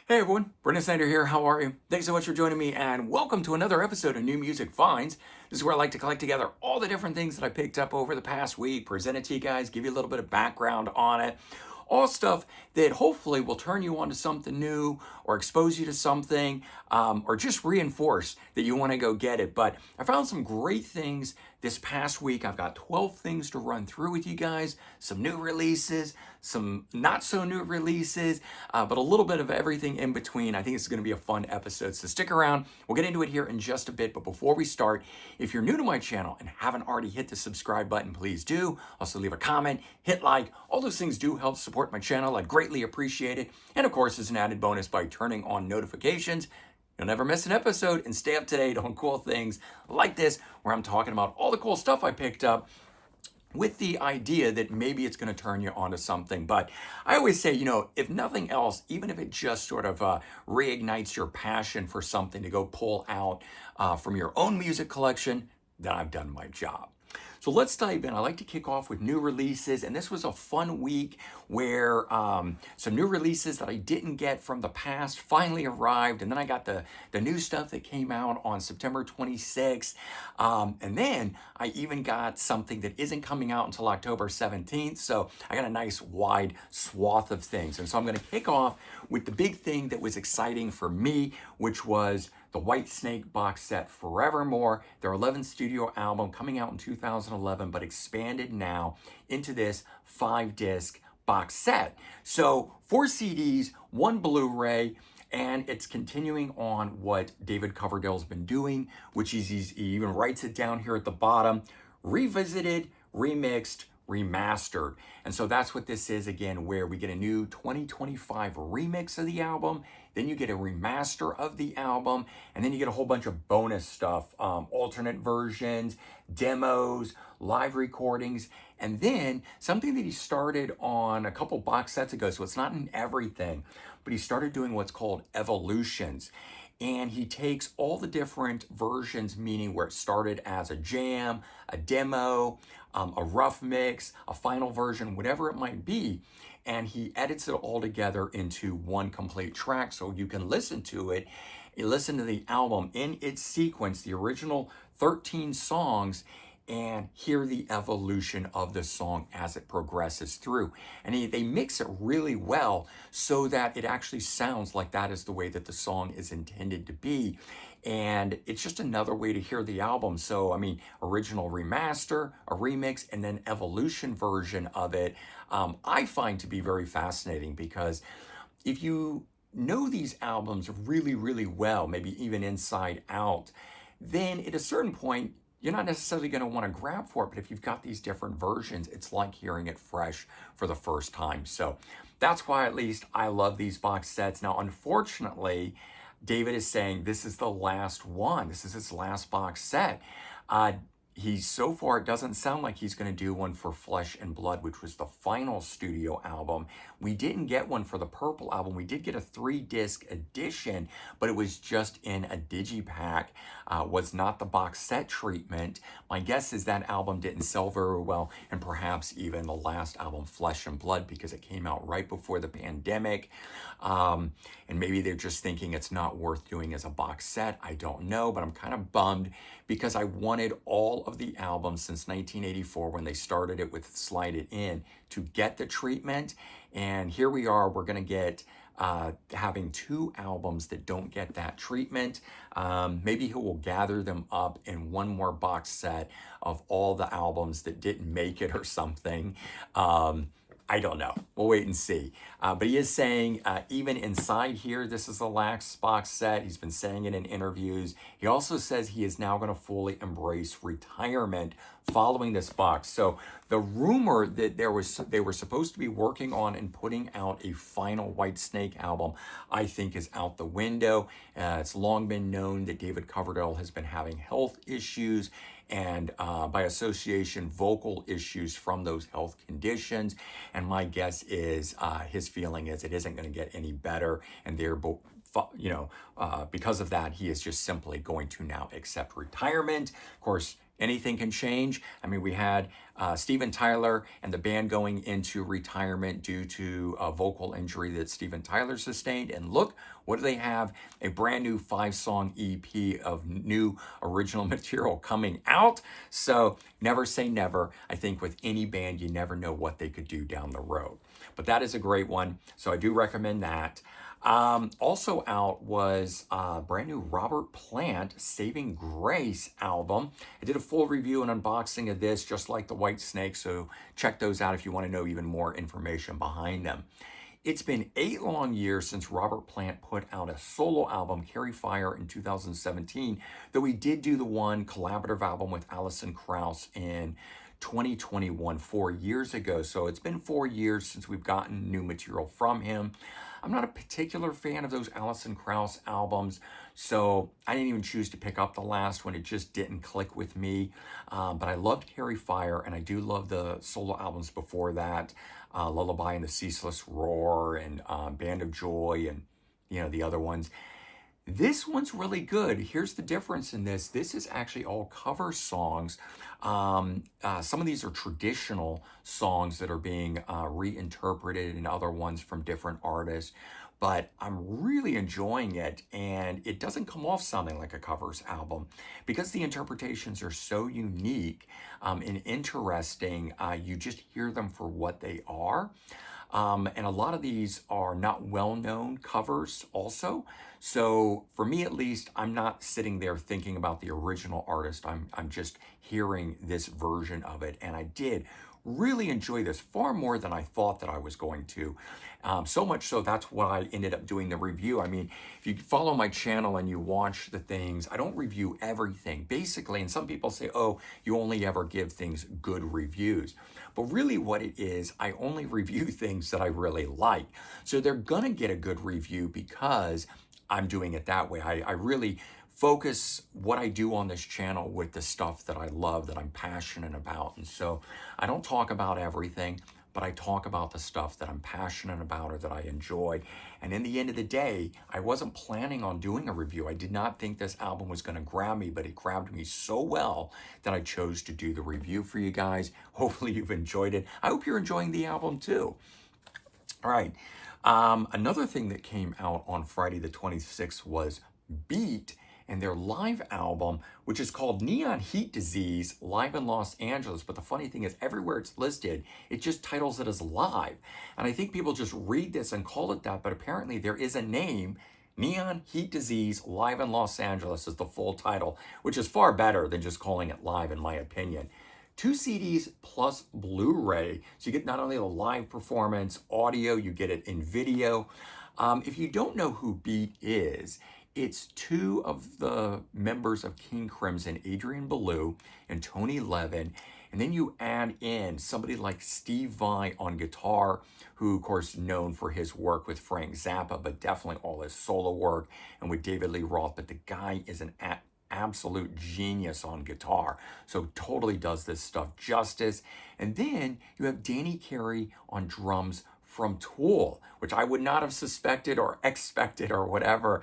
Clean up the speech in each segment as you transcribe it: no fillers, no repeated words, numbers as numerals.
Hey everyone, Brendan Snyder here. How are you? Thanks so much for joining me, and welcome to another episode of New Music Finds. This is where I like to collect together all the different things that I picked up over the past week, present it to you guys, give you a little bit of background on it. All stuff that hopefully will turn you on to something new or expose you to something or just reinforce that you want to go get it. But I found some great things this past week. I've got 12 things to run through with you guys, some new releases, some not so new releases, but a little bit of everything in between. I think it's going to be a fun episode, so stick around. We'll get into it here in just a bit, but before we start, if you're new to my channel and haven't already hit the subscribe button, please do. Also leave a comment, hit like. All those things do help support my channel. I'd greatly appreciate it. And of course, as an added bonus, by turning on notifications, you'll never miss an episode and stay up to date on cool things like this, where I'm talking about all the cool stuff I picked up with the idea that maybe it's going to turn you onto something. But I always say, if nothing else, even if it just sort of reignites your passion for something to go pull out from your own music collection, then I've done my job. So let's dive in. I like to kick off with new releases, and this was a fun week where some new releases that I didn't get from the past finally arrived, and then I got the new stuff that came out on September 26th, and then I even got something that isn't coming out until October 17th, so I got a nice wide swath of things. And so I'm going to kick off with the big thing that was exciting for me, which was the Whitesnake box set Forevermore, their 11th studio album coming out in 2011, but expanded now into this 5-disc box set. So 4 CDs, 1 Blu-ray, and it's continuing on what David Coverdale's been doing, which is he even writes it down here at the bottom: revisited, remixed, remastered. And so that's what this is again, where we get a new 2025 remix of the album, then you get a remaster of the album, and then you get a whole bunch of bonus stuff, alternate versions, demos, live recordings, and then something that he started on a couple box sets ago, so it's not in everything, but he started doing what's called evolutions. And he takes all the different versions, meaning where it started as a jam, a demo, a rough mix, a final version, whatever it might be, and he edits it all together into one complete track so you can listen to it. You listen to the album in its sequence, the original 13 songs, and hear the evolution of the song as it progresses through. And they mix it really well so that it actually sounds like that is the way that the song is intended to be. And it's just another way to hear the album. So, original remaster, a remix, and then evolution version of it, I find to be very fascinating, because if you know these albums really, really well, maybe even inside out, then at a certain point, you're not necessarily going to want to grab for it, but if you've got these different versions, it's like hearing it fresh for the first time. So that's why at least I love these box sets. Now, unfortunately, David is saying this is the last one. This is his last box set. So far, it doesn't sound like he's going to do one for Flesh and Blood, which was the final studio album. We didn't get one for the Purple album. We did get a 3-disc edition, but it was just in a digipack, was not the box set treatment. My guess is that album didn't sell very well, and perhaps even the last album, Flesh and Blood, because it came out right before the pandemic. And maybe they're just thinking it's not worth doing as a box set. I don't know, but I'm kind of bummed, because I wanted all of the albums since 1984, when they started it with Slide It In, to get the treatment. And here we are, we're going to get having 2 albums that don't get that treatment. Maybe he will gather them up in one more box set of all the albums that didn't make it or something. I don't know. We'll wait and see. But he is saying, even inside here, this is the last box set. He's been saying it in interviews. He also says he is now going to fully embrace retirement following this box. So the rumor that they were supposed to be working on and putting out a final Whitesnake album, I think is out the window. It's long been known that David Coverdale has been having health issues, and by association, vocal issues from those health conditions. And my guess is his feeling is it isn't going to get any better, and because of that, he is just simply going to now accept retirement. Of course, anything can change. We had Steven Tyler and the band going into retirement due to a vocal injury that Steven Tyler sustained. And look, what do they have? A brand new 5-song EP of new original material coming out. So never say never. I think with any band, you never know what they could do down the road. But that is a great one. So I do recommend that. Also out was brand new Robert Plant Saving Grace album. I did a full review and unboxing of this, just like the Whitesnake, so check those out if you want to know even more information behind them. It's been 8 long years since Robert Plant put out a solo album, Carry Fire, in 2017, though he did do the one collaborative album with Alison Krauss in 2021, 4 years ago. So it's been 4 years since we've gotten new material from him. I'm not a particular fan of those Alison Krauss albums, so I didn't even choose to pick up the last one. It just didn't click with me. But I loved Carry Fire, and I do love the solo albums before that, Lullaby and the Ceaseless Roar, and Band of Joy, and the other ones. This one's really good. Here's the difference in this. This is actually all cover songs. Some of these are traditional songs that are being reinterpreted, and other ones from different artists. But I'm really enjoying it, and it doesn't come off sounding like a covers album because the interpretations are so unique and interesting. You just hear them for what they are. And a lot of these are not well-known covers also. So for me, at least, I'm not sitting there thinking about the original artist. I'm just hearing this version of it. And I did really enjoy this far more than I thought that I was going to. So much so that's why I ended up doing the review. I mean, if you follow my channel and you watch the things, I don't review everything basically. And some people say, oh, you only ever give things good reviews. But really what it is, I only review things that I really like. So they're gonna get a good review because I'm doing it that way. I really focus what I do on this channel with the stuff that I love, that I'm passionate about. And so I don't talk about everything, but I talk about the stuff that I'm passionate about or that I enjoy. And in the end of the day, I wasn't planning on doing a review. I did not think this album was going to grab me, but it grabbed me so well that I chose to do the review for you guys. Hopefully you've enjoyed it. I hope you're enjoying the album too. All right. Another thing that came out on Friday the 26th was Beat and their live album, which is called Neon Heat Disease, live in Los Angeles. But the funny thing is, everywhere it's listed, it just titles it as live. And I think people just read this and call it that, but apparently there is a name. Neon Heat Disease, live in Los Angeles is the full title, which is far better than just calling it live, in my opinion. 2 CDs plus Blu-ray. So you get not only the live performance, audio, you get it in video. If you don't know who Beat is, it's 2 of the members of King Crimson, Adrian Belew and Tony Levin. And then you add in somebody like Steve Vai on guitar, who of course known for his work with Frank Zappa, but definitely all his solo work, and with David Lee Roth. But the guy is an absolute genius on guitar. So totally does this stuff justice. And then you have Danny Carey on drums from Tool, which I would not have suspected or expected or whatever.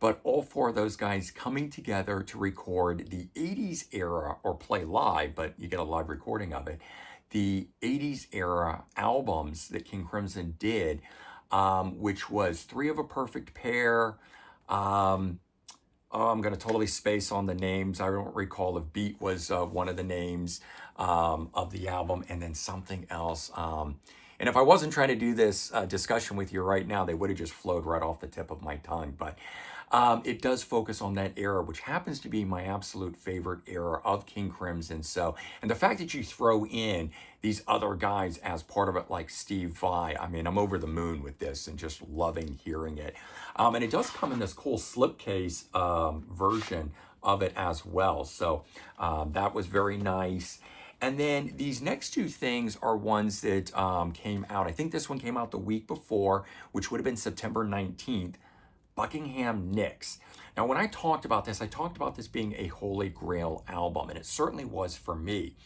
But all 4 of those guys coming together to record the 80s era, or play live, but you get a live recording of it, the 80s era albums that King Crimson did, which was 3 of a Perfect Pair. I'm going to totally space on the names. I don't recall if Beat was one of the names of the album, and then something else. And if I wasn't trying to do this discussion with you right now, they would have just flowed right off the tip of my tongue. But it does focus on that era, which happens to be my absolute favorite era of King Crimson. So, and the fact that you throw in these other guys as part of it, like Steve Vai, I mean, I'm over the moon with this and just loving hearing it. And it does come in this cool slipcase version of it as well. So that was very nice. And then these next 2 things are ones that came out. I think this one came out the week before, which would have been September 19th. Buckingham Nicks. Now, when I talked about this, I talked about this being a holy grail album, and it certainly was for me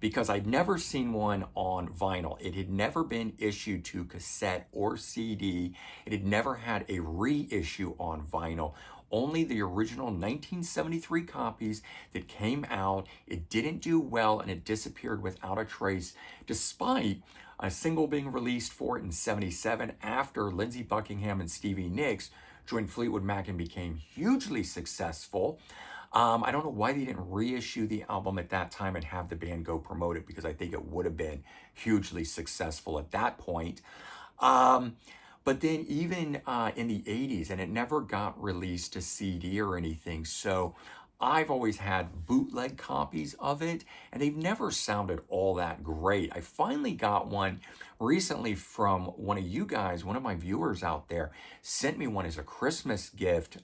because I'd never seen one on vinyl. It had never been issued to cassette or CD. It had never had a reissue on vinyl. Only the original 1973 copies that came out. It didn't do well and it disappeared without a trace, despite a single being released for it in 77 after Lindsey Buckingham and Stevie Nicks joined Fleetwood Mac and became hugely successful. I don't know why they didn't reissue the album at that time and have the band go promote it, because I think it would have been hugely successful at that point. But then even in the 80s, and it never got released to CD or anything. So I've always had bootleg copies of it, and they've never sounded all that great. I finally got one recently from one of you guys, one of my viewers out there, sent me one as a Christmas gift.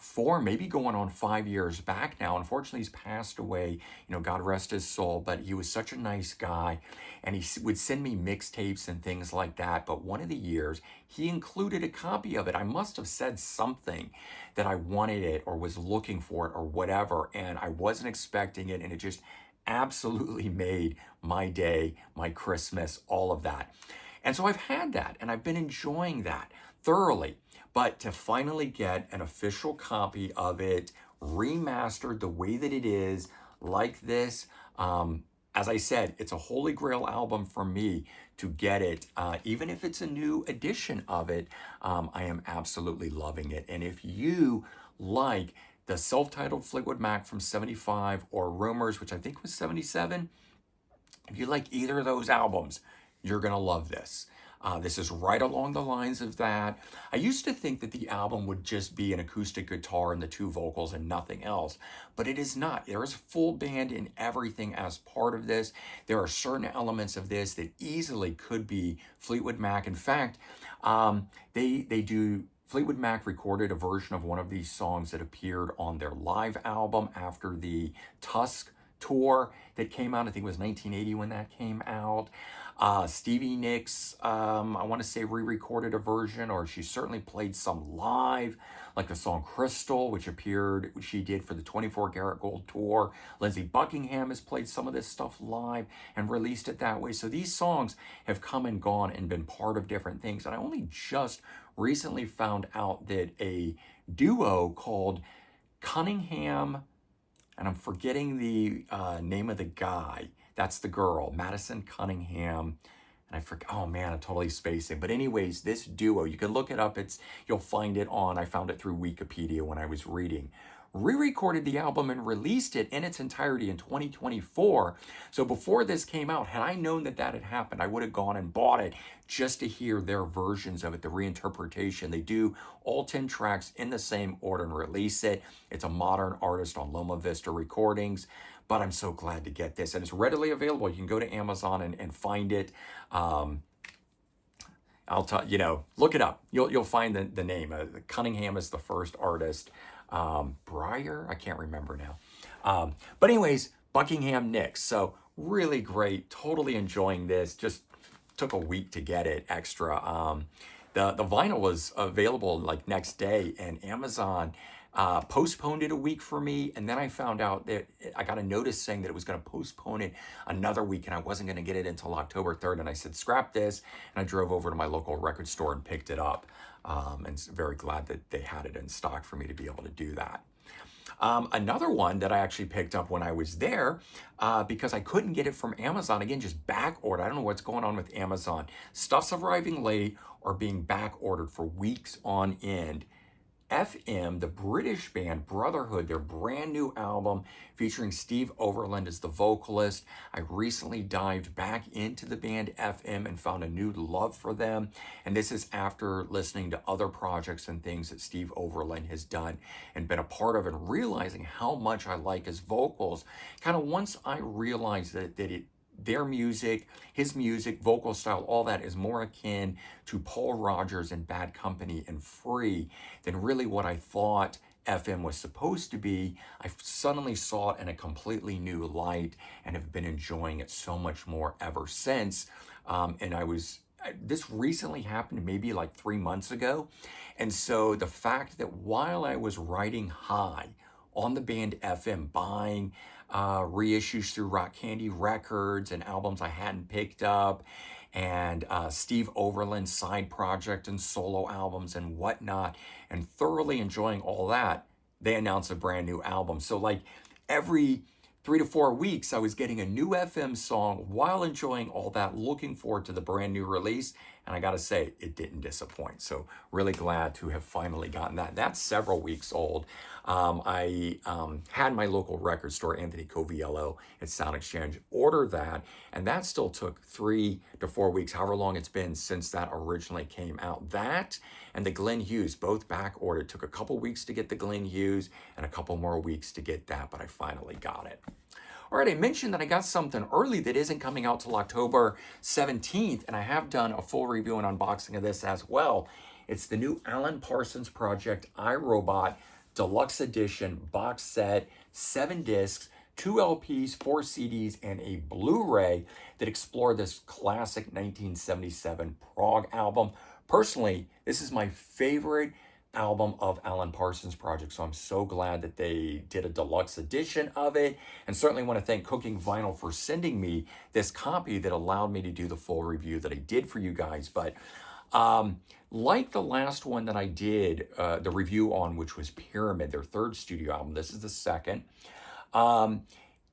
For maybe going on 5 years back now. Unfortunately, he's passed away, God rest his soul, but he was such a nice guy, and he would send me mixtapes and things like that. But one of the years, he included a copy of it. I must have said something that I wanted it or was looking for it or whatever, and I wasn't expecting it, and it just absolutely made my day, my Christmas, all of that. And so I've had that, and I've been enjoying that thoroughly. But to finally get an official copy of it, remastered the way that it is, like this, as I said, it's a holy grail album for me to get it. Even if it's a new edition of it, I am absolutely loving it. And if you like the self-titled Fleetwood Mac from 75 or Rumors, which I think was 77, if you like either of those albums, you're going to love this. This is right along the lines of that. I used to think that the album would just be an acoustic guitar and the two vocals and nothing else, but it is not. There is a full band in everything as part of this. There are certain elements of this that easily could be Fleetwood Mac. In fact, Fleetwood Mac recorded a version of one of these songs that appeared on their live album after the Tusk tour that came out. I think it was 1980 when that came out. Stevie Nicks, I want to say re-recorded a version, or she certainly played some live, like the song Crystal, which she did for the 24 Karat Gold tour. Lindsey Buckingham has played some of this stuff live and released it that way. So these songs have come and gone and been part of different things. And I only just recently found out that a duo called Cunningham, and I'm forgetting the name of the guy. That's the girl, Madison Cunningham. And I forget, oh man, I'm totally spacing. But anyways, this duo, you can look it up. You'll find it I found it through Wikipedia when I was reading. Re-recorded the album and released it in its entirety in 2024. So before this came out, had I known that had happened, I would have gone and bought it just to hear their versions of it, the reinterpretation. They do all 10 tracks in the same order and release it. It's a modern artist on Loma Vista Recordings. But I'm so glad to get this. And it's readily available. You can go to Amazon and find it. I'll tell look it up. You'll find the name. Cunningham is the first artist. Breyer, I can't remember now. But anyways, Buckingham Nicks. So really great. Totally enjoying this. Just took a week to get it extra. The vinyl was available like next day, and Amazon postponed it a week for me, and then I found out that I got a notice saying that it was going to postpone it another week, and I wasn't going to get it until October 3rd, and I said, scrap this, and I drove over to my local record store and picked it up, and very glad that they had it in stock for me to be able to do that. Another one that I actually picked up when I was there, because I couldn't get it from Amazon, again, just back ordered. I don't know what's going on with Amazon. Stuff's arriving late or being back ordered for weeks on end. FM, the British band Brotherhood, their brand new album featuring Steve Overland as the vocalist. I recently dived back into the band FM and found a new love for them. And this is after listening to other projects and things that Steve Overland has done and been a part of, and realizing how much I like his vocals. Kind of once I realized their music, his music, vocal style, all that is more akin to Paul Rodgers and Bad Company and Free than really what I thought FM was supposed to be. I suddenly saw it in a completely new light and have been enjoying it so much more ever since. And I was this recently happened maybe like 3 months ago. And so the fact that while I was riding high on the band FM, buying reissues through Rock Candy Records and albums I hadn't picked up, and Steve Overland's side project and solo albums and whatnot, and thoroughly enjoying all that, they announced a brand new album. So like every 3 to 4 weeks, I was getting a new FM song while enjoying all that, looking forward to the brand new release. And I gotta say, it didn't disappoint. So really glad to have finally gotten that. That's several weeks old. I had my local record store, Anthony Coviello at Sound Exchange, order that. And that still took 3 to 4 weeks, however long it's been since that originally came out. That and the Glenn Hughes, both back ordered. Took a couple weeks to get the Glenn Hughes and a couple more weeks to get that, but I finally got it. All right, I mentioned that I got something early that isn't coming out till October 17th, and I have done a full review and unboxing of this as well. It's the new Alan Parsons project, iRobot Deluxe Edition box set, 7 discs, 2 LPs, 4 CDs, and a Blu-ray that explore this classic 1977 prog album. Personally, this is my favorite album of Alan Parsons' project, so I'm so glad that they did a deluxe edition of it, and certainly want to thank Cooking Vinyl for sending me this copy that allowed me to do the full review that I did for you guys. But like the last one that I did the review on, which was Pyramid, their 3rd studio album, this is the 2nd.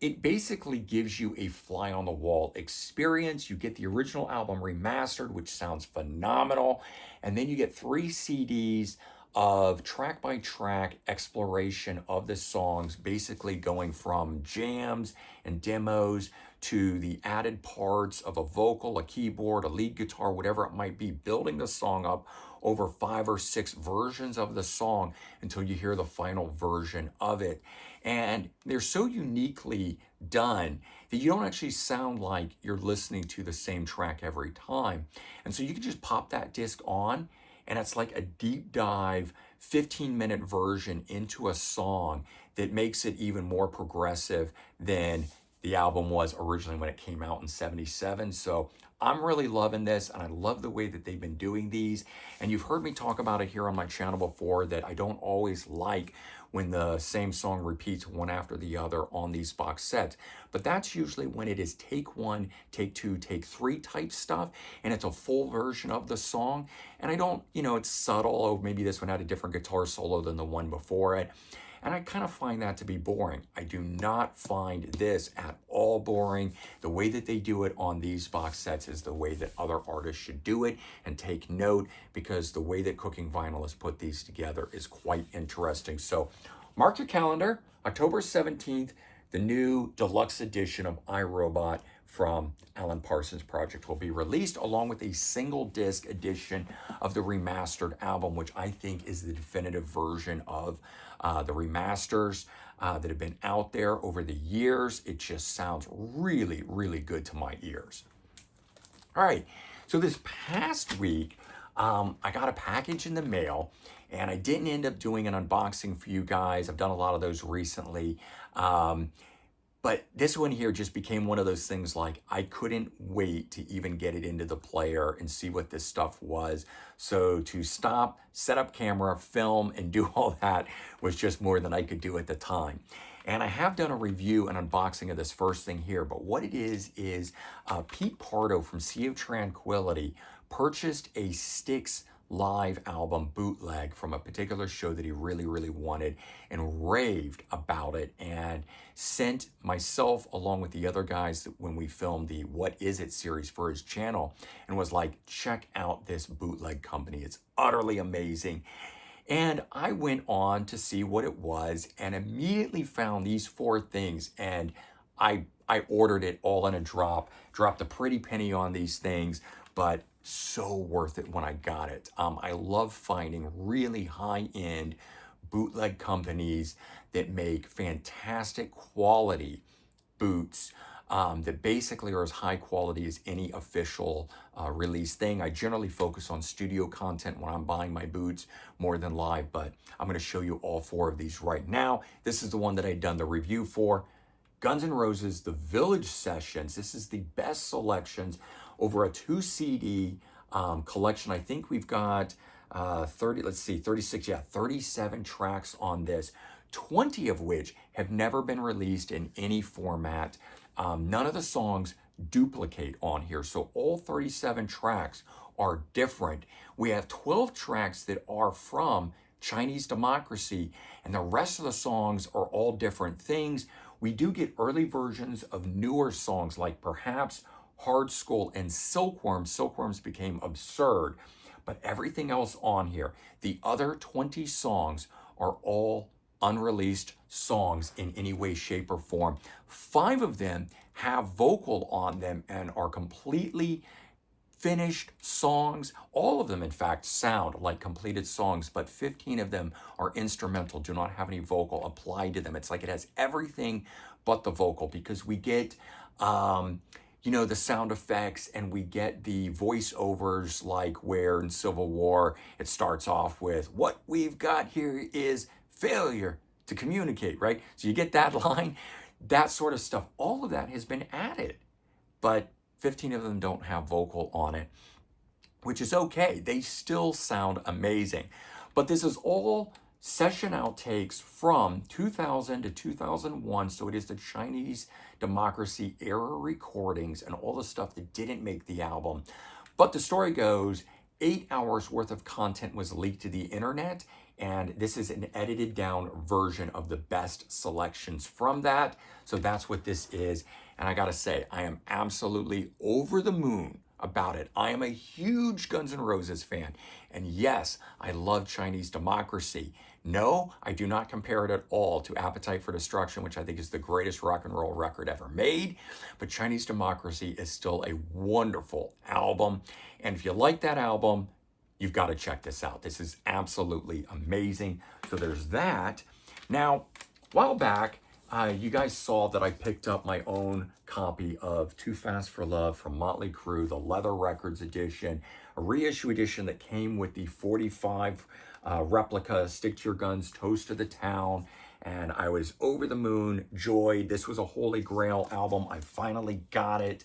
It basically gives you a fly-on-the-wall experience. You get the original album remastered, which sounds phenomenal, and then you get 3 CDs of track-by-track exploration of the songs, basically going from jams and demos to the added parts of a vocal, a keyboard, a lead guitar, whatever it might be, building the song up over 5 or 6 versions of the song until you hear the final version of it. And they're so uniquely done that you don't actually sound like you're listening to the same track every time. And so you can just pop that disc on, and it's like a deep dive 15-minute version into a song that makes it even more progressive than the album was originally when it came out in 77. So I'm really loving this, and I love the way that they've been doing these. And you've heard me talk about it here on my channel before, that I don't always like when the same song repeats one after the other on these box sets. But that's usually when it is take 1, take 2, take 3 type stuff, and it's a full version of the song. And I don't, it's subtle. Oh, maybe this one had a different guitar solo than the one before it. And I kind of find that to be boring. I do not find this at all boring. The way that they do it on these box sets is the way that other artists should do it. And take note, because the way that Cooking Vinyl has put these together is quite interesting. So mark your calendar, October 17th, the new deluxe edition of iRobot from Alan Parsons' project will be released, along with a single disc edition of the remastered album, which I think is the definitive version of the remasters that have been out there over the years. It just sounds really, really good to my ears. All right, so this past week, I got a package in the mail, and I didn't end up doing an unboxing for you guys. I've done a lot of those recently. But this one here just became one of those things like I couldn't wait to even get it into the player and see what this stuff was. So to stop, set up camera, film, and do all that was just more than I could do at the time. And I have done a review and unboxing of this first thing here, but what it is Pete Pardo from Sea of Tranquility purchased a Styx live album bootleg from a particular show that he really, really wanted, and raved about it, and sent myself along with the other guys that when we filmed the What Is It series for his channel, and was like, check out this bootleg company. It's utterly amazing. And I went on to see what it was and immediately found these 4 things, and I ordered it all in a drop, dropped a pretty penny on these things, but so worth it when I got it. I love finding really high-end bootleg companies that make fantastic quality boots that basically are as high quality as any official release thing. I generally focus on studio content when I'm buying my boots more than live, but I'm going to show you all 4 of these right now. This is the one that I'd done the review for. Guns N' Roses, The Village Sessions. This is the best selections over a 2 CD collection. I think we've got 37 tracks on this, 20 of which have never been released in any format. None of the songs duplicate on here, so all 37 tracks are different. We have 12 tracks that are from Chinese Democracy, and the rest of the songs are all different things. We do get early versions of newer songs like Perhaps, Hard Skull, and Silkworms. Silkworms became absurd, but everything else on here, the other 20 songs, are all unreleased songs in any way, shape, or form. 5 of them have vocal on them and are completely finished songs. All of them, in fact, sound like completed songs, but 15 of them are instrumental, do not have any vocal applied to them. It's like it has everything but the vocal, because we get, the sound effects, and we get the voiceovers, like where in Civil War it starts off with, "What we've got here is failure to communicate," right? So you get that line, that sort of stuff. All of that has been added, but 15 of them don't have vocal on it, which is okay. They still sound amazing. But this is all session outtakes from 2000 to 2001. So it is the Chinese Democracy era recordings and all the stuff that didn't make the album. But the story goes, 8 hours worth of content was leaked to the internet, and this is an edited down version of the best selections from that. So that's what this is. And I gotta say, I am absolutely over the moon about it. I am a huge Guns N' Roses fan. And yes, I love Chinese Democracy. No, I do not compare it at all to Appetite for Destruction, which I think is the greatest rock and roll record ever made. But Chinese Democracy is still a wonderful album. And if you like that album, you've got to check this out. This is absolutely amazing. So there's that. Now, a while back, you guys saw that I picked up my own copy of Too Fast for Love from Motley Crue, the Leather Records edition, a reissue edition that came with the 45 replica Stick to Your Guns, Toast of the Town. And I was over the moon, joyed. This was a holy grail album. I finally got it.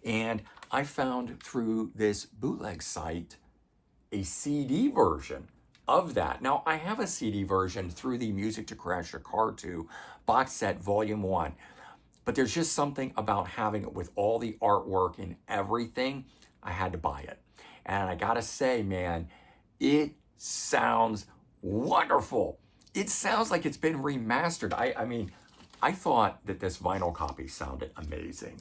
And I found through this bootleg site a CD version of that. Now, I have a CD version through the Music to Crash Your Car to Boxset Volume 1, but there's just something about having it with all the artwork and everything. I had to buy it. And I gotta say, man, it sounds wonderful. It sounds like it's been remastered. I mean, I thought that this vinyl copy sounded amazing.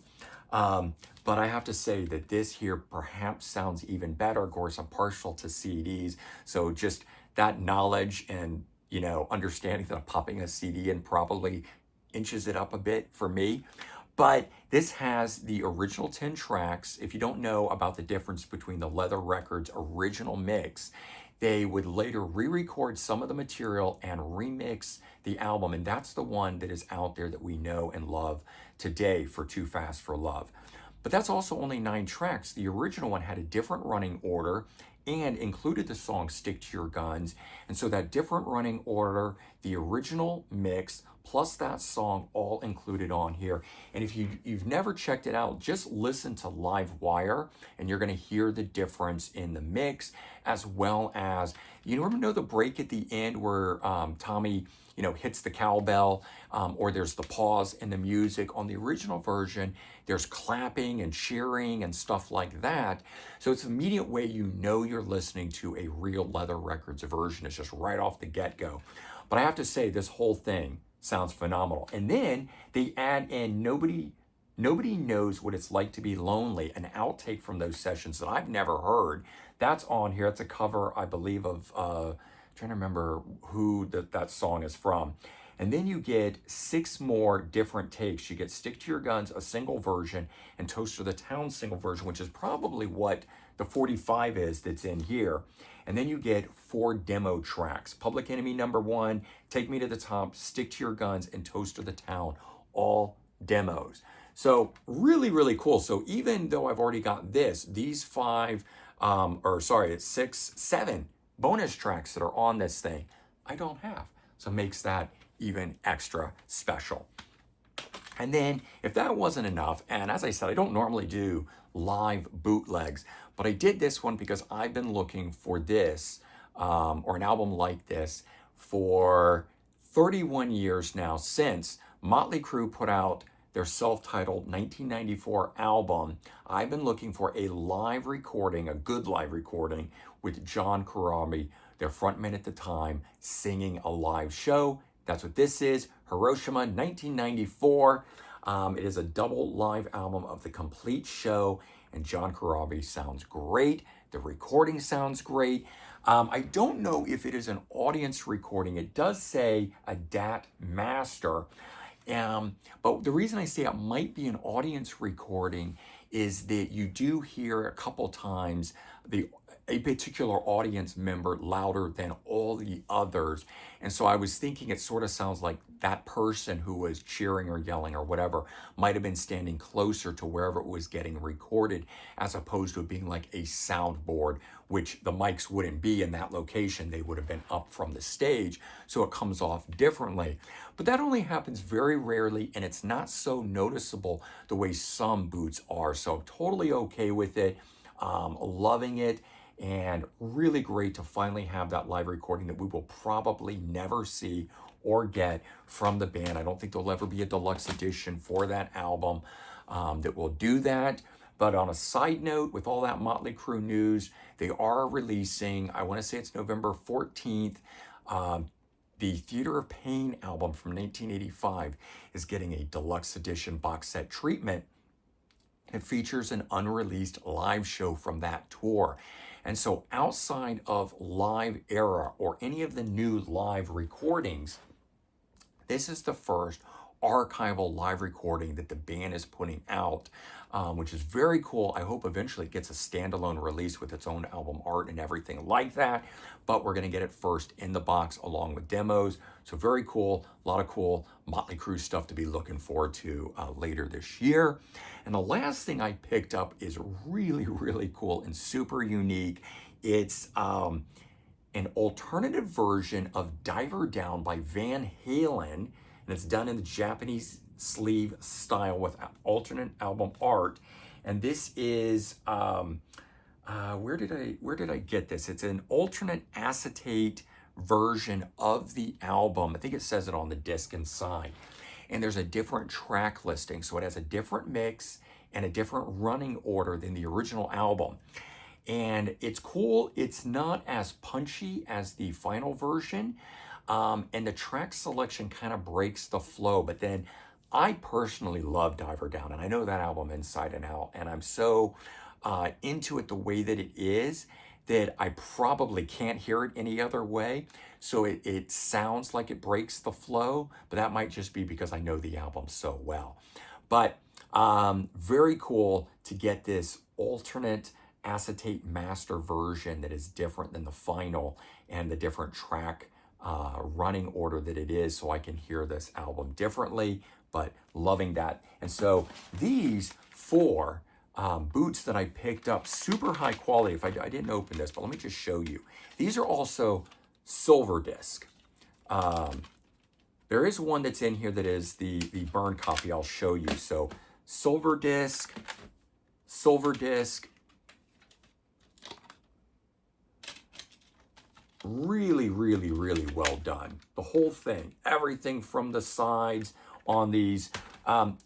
But I have to say that this here perhaps sounds even better. Of course, I'm partial to CDs, so just that knowledge and, understanding that I'm popping a CD in probably inches it up a bit for me. But this has the original 10 tracks. If you don't know about the difference between the Leather Records original mix, they would later re-record some of the material and remix the album. And that's the one that is out there that we know and love today for Too Fast for Love. But that's also only 9 tracks. The original one had a different running order and included the song Stick to Your Guns. And so that different running order, the original mix, plus that song all included on here. And if you've never checked it out, just listen to Live Wire and you're gonna hear the difference in the mix, as well as, you know the break at the end where Tommy hits the cowbell, or there's the pause in the music. On the original version, there's clapping and cheering and stuff like that. So it's an immediate way you're listening to a real Leather Records version. It's just right off the get-go. But I have to say, this whole thing sounds phenomenal. And then they add in Nobody Knows What It's Like to Be Lonely, an outtake from those sessions that I've never heard. That's on here. It's a cover, I believe, of trying to remember who that song is from. And then you get 6 more different takes. You get Stick to Your Guns, a single version, and Toast to the Town single version, which is probably what the 45 is that's in here. And then you get 4 demo tracks. Public Enemy #1, Take Me to the Top, Stick to Your Guns, and Toast to the Town, all demos. So really, really cool. So even though I've already got these 7 bonus tracks that are on this thing, I don't have. So it makes that even extra special. And then if that wasn't enough, and as I said, I don't normally do live bootlegs, but I did this one because I've been looking for this or an album like this for 31 years now, since Motley Crue put out their self-titled 1994 album. I've been looking for a live recording, a good live recording with John Corabi, their frontman at the time, singing a live show. That's what this is, Hiroshima 1994. It is a double live album of the complete show, and John Corabi sounds great. The recording sounds great. I don't know if it is an audience recording. It does say a DAT master. But the reason I say it might be an audience recording is that you do hear a couple times a particular audience member louder than all the others. And so I was thinking it sort of sounds like that person who was cheering or yelling or whatever might have been standing closer to wherever it was getting recorded, as opposed to it being like a soundboard, which the mics wouldn't be in that location. They would have been up from the stage, so it comes off differently. But that only happens very rarely, and it's not so noticeable the way some boots are. So totally okay with it, loving it. And really great to finally have that live recording that we will probably never see or get from the band. I don't think there'll ever be a deluxe edition for that album that will do that. But on a side note, with all that Motley Crue news, they are releasing, I want to say it's November 14th, the Theater of Pain album from 1985 is getting a deluxe edition box set treatment. It features an unreleased live show from that tour. And so outside of Live Era or any of the new live recordings, this is the first archival live recording that the band is putting out, which is very cool. I hope eventually it gets a standalone release with its own album art and everything like that, but we're going to get it first in the box along with demos. So very cool, a lot of cool Motley Crue stuff to be looking forward to later this year. And the last thing I picked up is really, really cool and super unique. It's an alternative version of Diver Down by Van Halen, and it's done in the Japanese sleeve style with alternate album art. And this is where did I get this? It's an alternate acetate version of the album. I think it says it on the disc inside. And there's a different track listing, so it has a different mix and a different running order than the original album. And it's cool. It's not as punchy as the final version. And the track selection kind of breaks the flow. But then I personally love Diver Down, and I know that album inside and out. And I'm so into it the way that it is that I probably can't hear it any other way. So it sounds like it breaks the flow, but that might just be because I know the album so well. But very cool to get this alternate acetate master version that is different than the final, and the different track running order that it is, so I can hear this album differently, but loving that. And so these four boots that I picked up, super high quality. If I didn't open this, but let me just show you. These are also silver disc. There is one that's in here that is the burn copy. I'll show you. So silver disc, really, really, really well done. The whole thing, everything from the sides on these.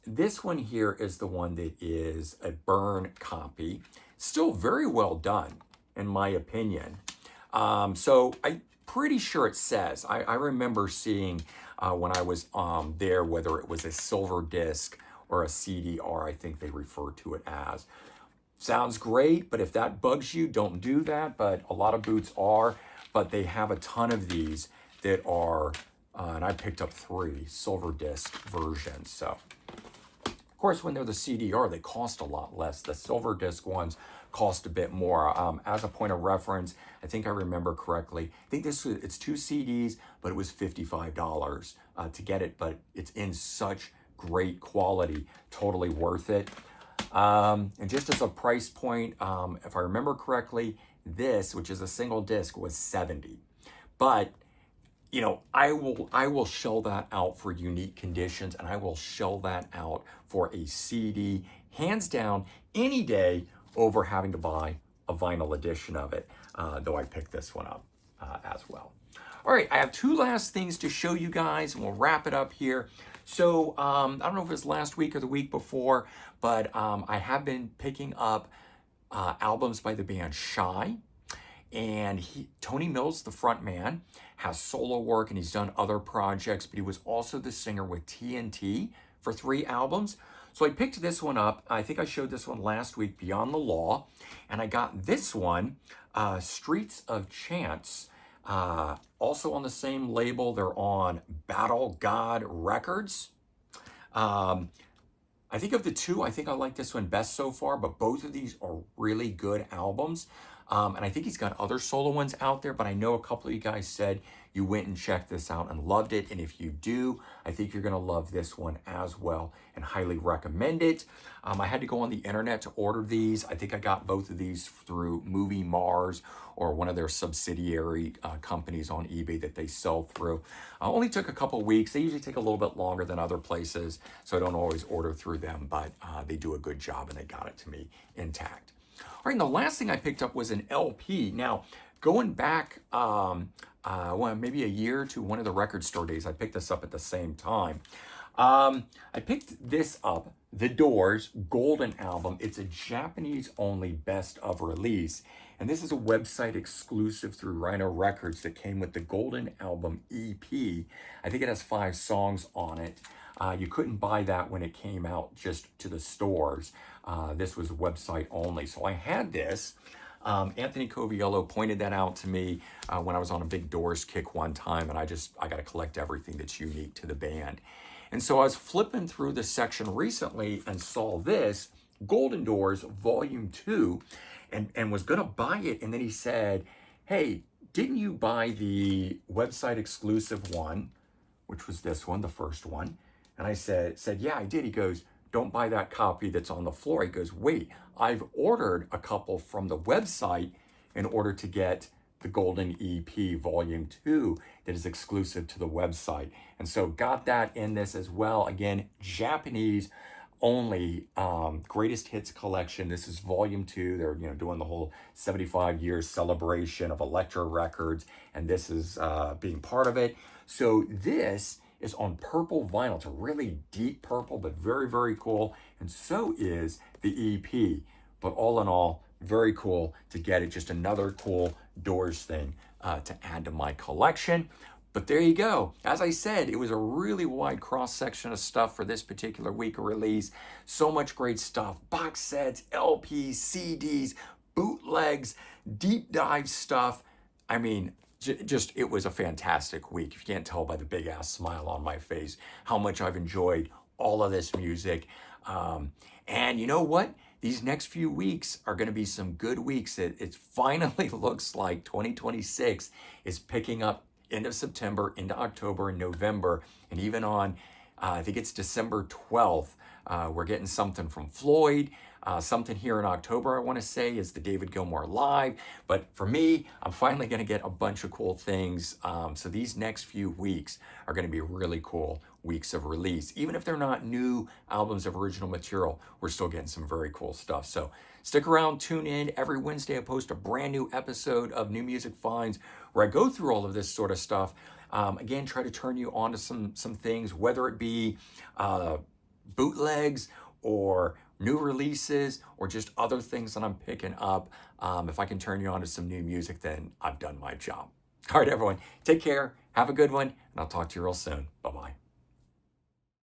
This one here is the one that is a burn copy. Still very well done, in my opinion. So I'm pretty sure it says, I remember seeing when I was there, whether it was a silver disc or a CDR, I think they refer to it as. Sounds great, but if that bugs you, don't do that. But a lot of boots are, but they have a ton of these that are, and I picked up 3 silver disc versions. So, of course, when they're the CDR, they cost a lot less. The silver disc ones cost a bit more. As a point of reference, I think I remember correctly. I think it's 2 CDs, but it was $55 to get it. But it's in such great quality, totally worth it. And just as a price point, if I remember correctly, this, which is a single disc, was $70. But I will shell that out for unique conditions, and I will shell that out for a CD, hands down, any day over having to buy a vinyl edition of it, though I picked this one up as well. All right, I have two last things to show you guys, and we'll wrap it up here. So I don't know if it was last week or the week before, but I have been picking up albums by the band Shy. And Tony Mills, the front man, has solo work and he's done other projects, but he was also the singer with TNT for 3 albums. So I picked this one up. I think I showed this one last week, Beyond the Law. And I got this one, Streets of Chance, also on the same label. They're on Battle God Records. I think of the two, I think I like this one best so far, but both of these are really good albums. And I think he's got other solo ones out there, but I know a couple of you guys said you went and checked this out and loved it. And if you do, I think you're going to love this one as well and highly recommend it. I had to go on the internet to order these. I think I got both of these through Movie Mars or one of their subsidiary companies on eBay that they sell through. Only took a couple weeks. They usually take a little bit longer than other places, so I don't always order through them, but they do a good job and they got it to me intact. All right, and the last thing I picked up was an LP. Now, going back maybe a year to one of the record store days, I picked this up at the same time. I picked this up, The Doors Golden Album. It's a Japanese-only best of release. And this is a website exclusive through Rhino Records that came with the Golden Album EP. I think it has 5 songs on it. You couldn't buy that when it came out just to the stores. This was website only. So I had this. Anthony Coviello pointed that out to me when I was on a big Doors kick one time, and I got to collect everything that's unique to the band. And so I was flipping through this section recently and saw this, Golden Doors Volume 2, and was going to buy it. And then he said, hey, didn't you buy the website exclusive one, which was this one, the first one? And I said, yeah, I did. He goes, don't buy that copy that's on the floor. He goes, wait, I've ordered a couple from the website in order to get the Golden EP Volume 2 that is exclusive to the website. And so got that in this as well. Again, Japanese only greatest hits collection. This is Volume 2. They're doing the whole 75 years celebration of Elektra Records, and this is being part of it. So this is on purple vinyl. It's a really deep purple, but very, very cool. And so is the EP. But all in all, very cool to get it. Just another cool Doors thing to add to my collection. But there you go. As I said, it was a really wide cross-section of stuff for this particular week of release. So much great stuff. Box sets, LPs, CDs, bootlegs, deep dive stuff. I mean, just it was a fantastic week. If you can't tell by the big ass smile on my face how much I've enjoyed all of this music. And you know what? These next few weeks are going to be some good weeks. It finally looks like 2026 is picking up end of September into October and November, and even on I think it's December 12th. We're getting something from Floyd. Something here in October, I want to say, is the David Gilmour Live. But for me, I'm finally going to get a bunch of cool things. So these next few weeks are going to be really cool weeks of release. Even if they're not new albums of original material, we're still getting some very cool stuff. So stick around, tune in. Every Wednesday, I post a brand new episode of New Music Finds where I go through all of this sort of stuff. Again, try to turn you on to some things, whether it be bootlegs or new releases or just other things that I'm picking up. If I can turn you on to some new music, then I've done my job. All right, everyone, take care. Have a good one, and I'll talk to you real soon. Bye-bye.